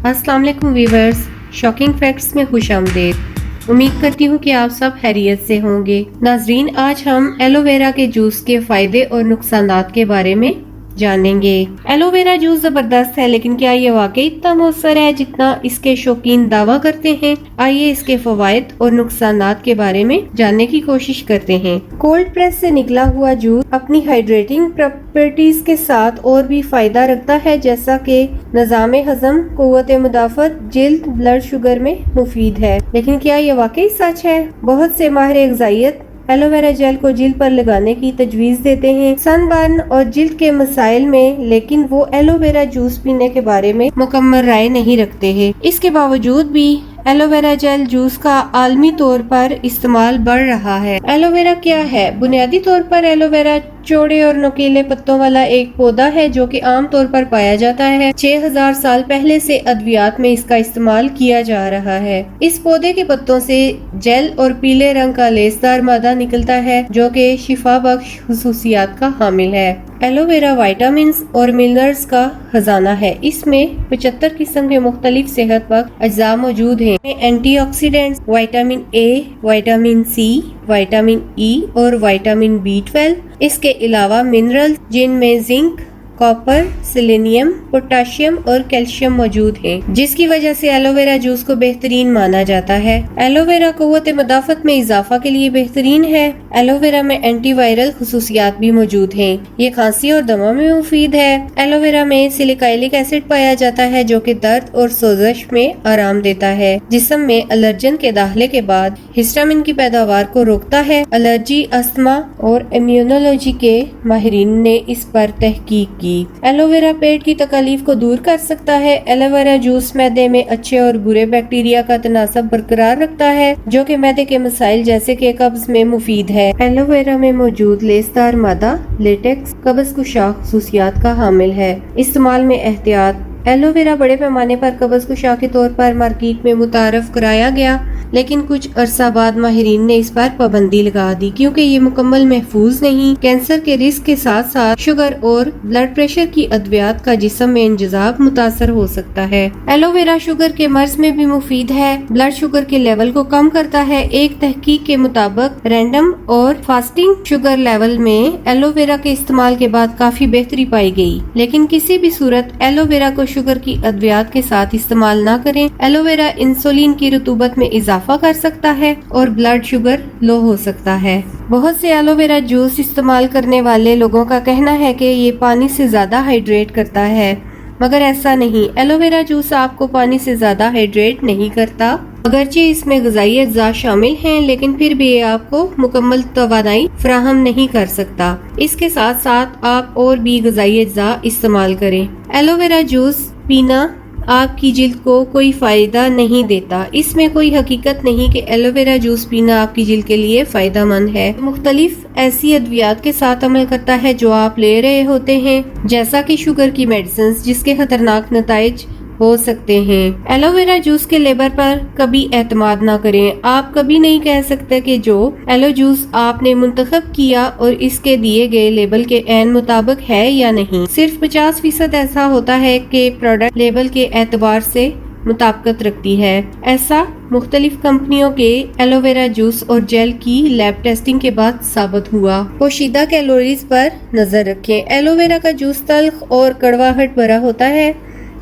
अस्सलाम वालेकुम viewers, shocking facts में खुश आमदीद। उम्मीद करती हूँ कि आप सब खैरियत से होंगे। नाजरीन, आज हम एलोवेरा के जूस के फायदे और नुकसानात के बारे में जानेंगे। एलोवेरा जूस जबरदस्त है, लेकिन क्या ये वाकई इतना मौसर है जितना इसके शौकीन दावा करते हैं? आइए इसके फवायद और नुकसानात के बारे में जानने की कोशिश करते हैं। कोल्ड प्रेस से निकला हुआ जूस अपनी हाइड्रेटिंग प्रॉपर्टीज के साथ और भी फायदा रखता है, जैसा कि निज़ाम हजम, कुव्वत मुदाफत, जिल्द, ब्लड शुगर में मुफीद है। लेकिन क्या ये वाकई सच है? बहुत से माहिर ग़िज़ाइयत एलोवेरा जेल को जिल्द पर लगाने की तजवीज़ देते हैं सनबर्न और जिल्द के मसाइल में, लेकिन वो एलोवेरा जूस पीने के बारे में मुकम्मल राय नहीं रखते हैं। इसके बावजूद भी एलोवेरा जेल जूस का आलमी तौर पर इस्तेमाल बढ़ रहा है। एलोवेरा क्या है? बुनियादी तौर पर एलोवेरा चौड़े और नुकीले पत्तों वाला एक पौधा है जो कि आम तौर पर पाया जाता है। 6000 साल पहले से अद्वियात में इसका इस्तेमाल किया जा रहा है। इस पौधे के पत्तों से जेल और पीले रंग का लेसदार मादा निकलता है जो कि शिफा बख्श खुसूसियात का हामिल है। एलोवेरा विटामिन्स और मिनरल्स का खजाना है। इसमें 75 किस्म के मुख्तलिफ सेहत बख्श अज्जा मौजूद हैं। Antioxidants, vitamin A, vitamin C, vitamin E और विटामिन B12। इसके अलावा मिनरल्स जिनमें जिंक, कॉपर, सेलेनियम, पोटाशियम और कैल्शियम मौजूद हैं, जिसकी वजह से एलोवेरा जूस को बेहतरीन माना जाता है। एलोवेरा कुव्वत मुदाफत में इजाफा के लिए बेहतरीन है। एलोवेरा में एंटीवायरल खुसूसियात भी मौजूद हैं। ये खांसी और दमा में मुफीद है। एलोवेरा में सिलिकाइलिक एसिड पाया जाता है जो कि दर्द और सोजश में आराम देता है। जिस्म में एलर्जन के दाखिले के बाद हिस्टामिन की पैदावार को रोकता है। एलर्जी, अस्थमा और इम्यूनोलॉजी के माहिरीन ने इस पर तहकीक की। एलोवेरा पेट की तकलीफ को दूर कर सकता है। एलोवेरा जूस मैदे में अच्छे और बुरे बैक्टीरिया का तनासब बरकरार रखता है जो कि मैदे के मसाइल जैसे कि कब्ज में मुफीद है। एलोवेरा में मौजूद लेसदार मादा लेटेक्स कब्ज कुशा खुसूसियात का हामिल है। इस्तेमाल में एहतियात। एलोवेरा बड़े पैमाने पर कब्ज कुशा के तौर पर मार्केट में मुतारफ कराया गया, लेकिन कुछ अरसा बाद माहिरीन ने इस पर पाबंदी लगा दी क्योंकि ये मुकम्मल महफूज नहीं। कैंसर के रिस्क के साथ साथ शुगर और ब्लड प्रेशर की अद्वियात का जिस्म में इंजज़ाब मुतासर हो सकता है। एलोवेरा शुगर के मर्ज में भी मुफीद है। ब्लड शुगर के लेवल को कम करता है। एक तहकीक के मुताबिक रैंडम और फास्टिंग शुगर लेवल में एलोवेरा के इस्तेमाल के बाद काफी बेहतरी पाई गई, लेकिन किसी भी सूरत एलोवेरा को शुगर की अद्वियात के साथ इस्तेमाल न करें। एलोवेरा इंसुलिन की रतूबत में इजाफा कर सकता है और ब्लड शुगर लो हो सकता है। बहुत से एलोवेरा जूस इस्तेमाल करने वाले लोगों का कहना है कि ये पानी से ज्यादा हाइड्रेट करता है, मगर ऐसा नहीं। एलोवेरा जूस आपको पानी से ज्यादा हाइड्रेट नहीं करता। अगरचे इसमें ग़िज़ाई अज्जा शामिल हैं, लेकिन फिर भी ये आपको मुकम्मल तवानाई फराहम नहीं कर सकता। इसके साथ साथ आप और भी ग़िज़ाई अज्जा इस्तेमाल करें। एलोवेरा जूस पीना आपकी जिल्द को कोई फायदा नहीं देता। इसमें कोई हकीकत नहीं कि एलोवेरा जूस पीना आपकी जिल्द के लिए फायदा मंद है। मुख्तलिफ ऐसी अद्वियात के साथ अमल करता है जो आप ले रहे होते हैं, जैसा कि शुगर की मेडिसिन जिसके खतरनाक नताइज हो सकते हैं। एलोवेरा जूस के लेबल पर कभी एतमाद ना करें। आप कभी नहीं कह सकते कि जो एलो जूस आपने मुंतखब किया और इसके दिए गए लेबल के ऐन मुताबिक है या नहीं। सिर्फ 50% ऐसा होता है कि प्रोडक्ट लेबल के एतबार से मुताबिकत रखती है। ऐसा मुख्तलिफ कंपनियों के एलोवेरा जूस और जेल की लैब टेस्टिंग के बाद साबित हुआ। पोशीदा कैलोरीज पर नजर रखें। एलोवेरा का जूस तल्ख और कड़वाहट भरा होता है,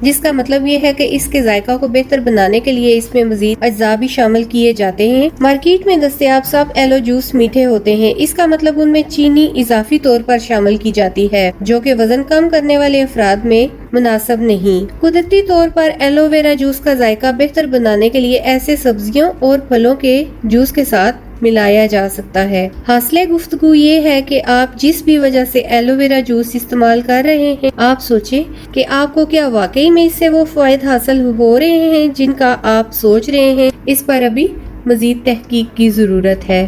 जिसका मतलब ये है कि इसके जायका को बेहतर बनाने के लिए इसमें मजीद अज्जा भी शामिल किए जाते हैं। मार्केट में दस्तयाब सब एलो जूस मीठे होते हैं। इसका मतलब उनमें चीनी इजाफी तौर पर शामिल की जाती है, जो कि वजन कम करने वाले अफराद में मुनासिब नहीं। कुदरती तौर पर एलोवेरा जूस का जायका बेहतर बनाने के लिए ऐसे सब्जियों और फलों के जूस के साथ मिलाया जा सकता है। हासिल गुफ्तगू ये है कि आप जिस भी वजह से एलोवेरा जूस इस्तेमाल कर रहे हैं, आप सोचें कि आपको क्या वाकई में इससे वो फायदे हासिल हो रहे हैं जिनका आप सोच रहे हैं। इस पर अभी मजीद तहकीक की जरूरत है।